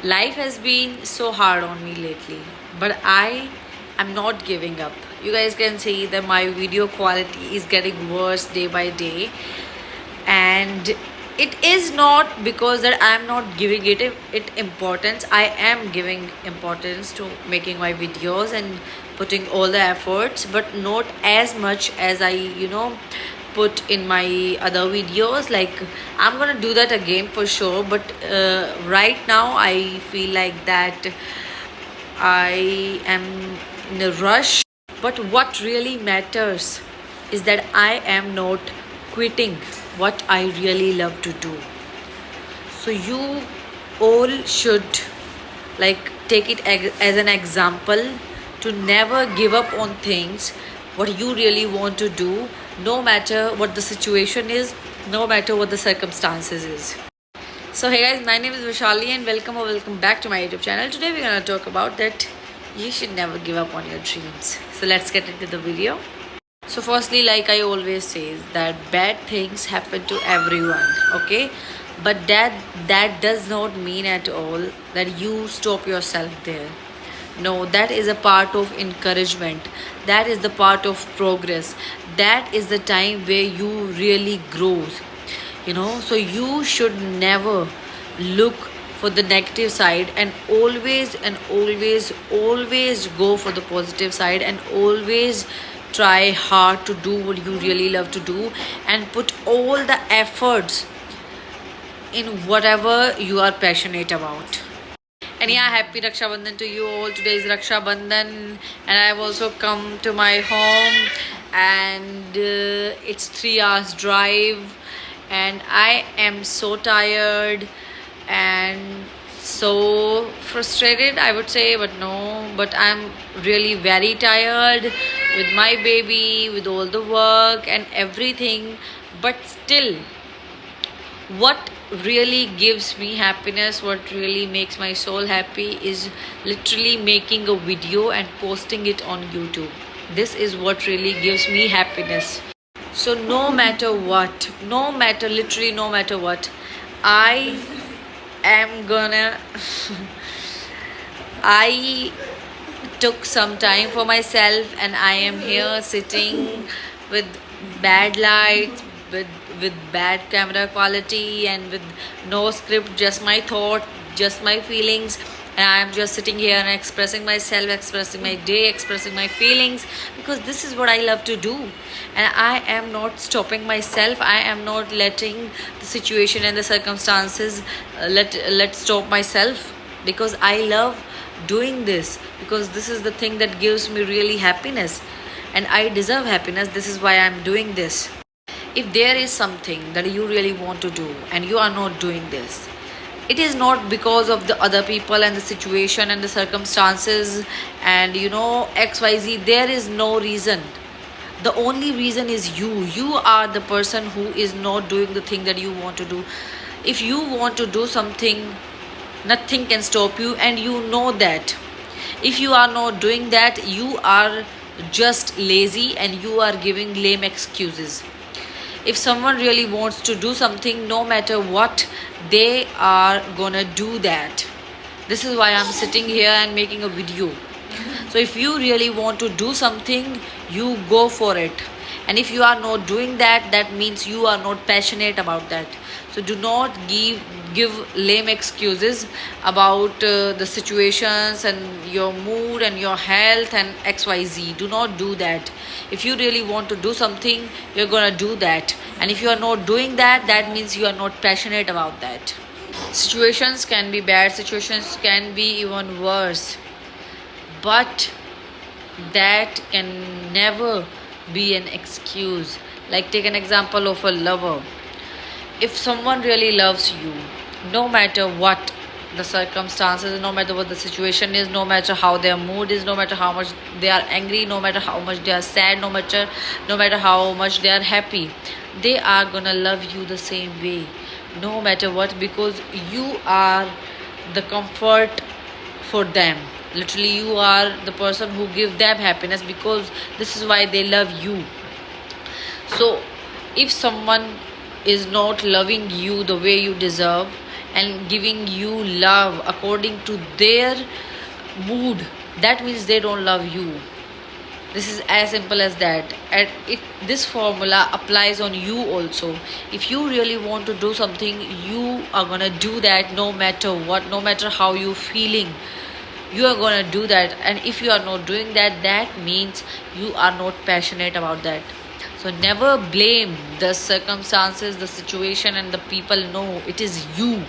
Life has been so hard on me lately, but I am not giving up. You guys can see that my video quality is getting worse day by day, and it is not because that I am not giving it importance. I am giving importance to making my videos and putting all the efforts, but not as much as I put in my other videos. Like, I'm gonna do that again for sure, but right now I feel like that I am in a rush. But what really matters is that I am not quitting what I really love to do. So you all should like take it as an example to never give up on things what you really want to do, no matter what the situation is, no matter what the circumstances is. So hey guys, my name is Vishali and welcome back to my YouTube channel. Today we're gonna talk about that you should never give up on your dreams. So let's get into the video. So firstly, like I always say, that bad things happen to everyone, okay? But that does not mean at all that you stop yourself there. No, that is a part of encouragement. That is the part of progress. That is the time where you really grow. So you should never look for the negative side, and always go for the positive side, and always try hard to do what you really love to do, and put all the efforts in whatever you are passionate about. And yeah, happy Raksha Bandhan to you all. Today is Raksha Bandhan, and I've also come to my home, and it's 3 hours drive, and I am so tired and so frustrated, I would say, but no, but I'm really very tired with my baby, with all the work and everything. But still, what really gives me happiness, what really makes my soul happy, is literally making a video and posting it on YouTube. This is what really gives me happiness. So no matter what, literally no matter what, I am gonna I took some time for myself, and I am here sitting with bad lights, with bad camera quality, and with no script, just my thought, just my feelings. And I am just sitting here and expressing myself, expressing my day, expressing my feelings, because this is what I love to do. And I am not stopping myself. I am not letting the situation and the circumstances let stop myself, because I love doing this, because this is the thing that gives me really happiness, and I deserve happiness. This is why I'm doing this. If there is something that you really want to do and you are not doing this, it is not because of the other people and the situation and the circumstances and XYZ. There is no reason. The only reason is you are the person who is not doing the thing that you want to do. If you want to do something, nothing can stop you, and you know that. If you are not doing that, you are just lazy and you are giving lame excuses. If someone really wants to do something, no matter what, they are gonna do that. This is why I'm sitting here and making a video. So if you really want to do something, you go for it. And if you are not doing that, that means you are not passionate about that. So do not give lame excuses about the situations and your mood and your health and XYZ. Do not do that. If you really want to do something, you're gonna do that. And if you are not doing that, that means you are not passionate about that. Situations can be bad, situations can be even worse, but that can never be an excuse. Like, take an example of a lover. If someone really loves you, no matter what the circumstances, no matter what the situation is, no matter how their mood is, no matter how much they are angry, no matter how much they are sad, no matter how much they are happy, they are gonna love you the same way, no matter what, because you are the comfort for them. Literally, you are the person who give them happiness, because this is why they love you. So if someone is not loving you the way you deserve, and giving you love according to their mood, that means they don't love you. This is as simple as that. And this formula applies on you also. If you really want to do something, you are gonna do that no matter what, no matter how you feeling. You are gonna do that. And if you are not doing that, that means you are not passionate about that. So never blame the circumstances, the situation, and the people. No, it is you.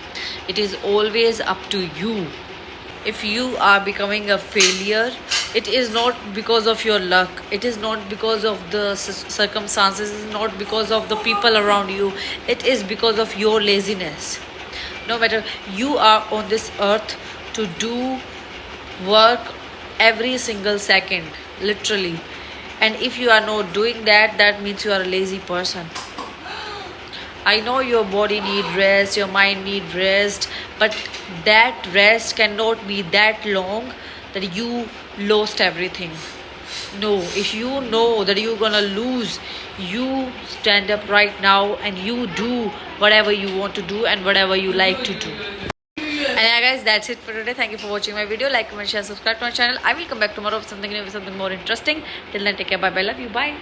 It is always up to you. If you are becoming a failure, it is not because of your luck, it is not because of the circumstances, it is not because of the people around you, it is because of your laziness. No matter, you are on this earth to do work every single second, literally. And if you are not doing that, that means you are a lazy person. I know your body need rest, your mind need rest, but that rest cannot be that long that you lost everything. No, if you know that you're gonna lose, you stand up right now and you do whatever you want to do and whatever you like to do. And yeah, guys, that's it for today. Thank you for watching my video. Like, comment, share, subscribe to my channel. I will come back tomorrow with something new, with something more interesting. Till then, take care. Bye bye. Love you. Bye.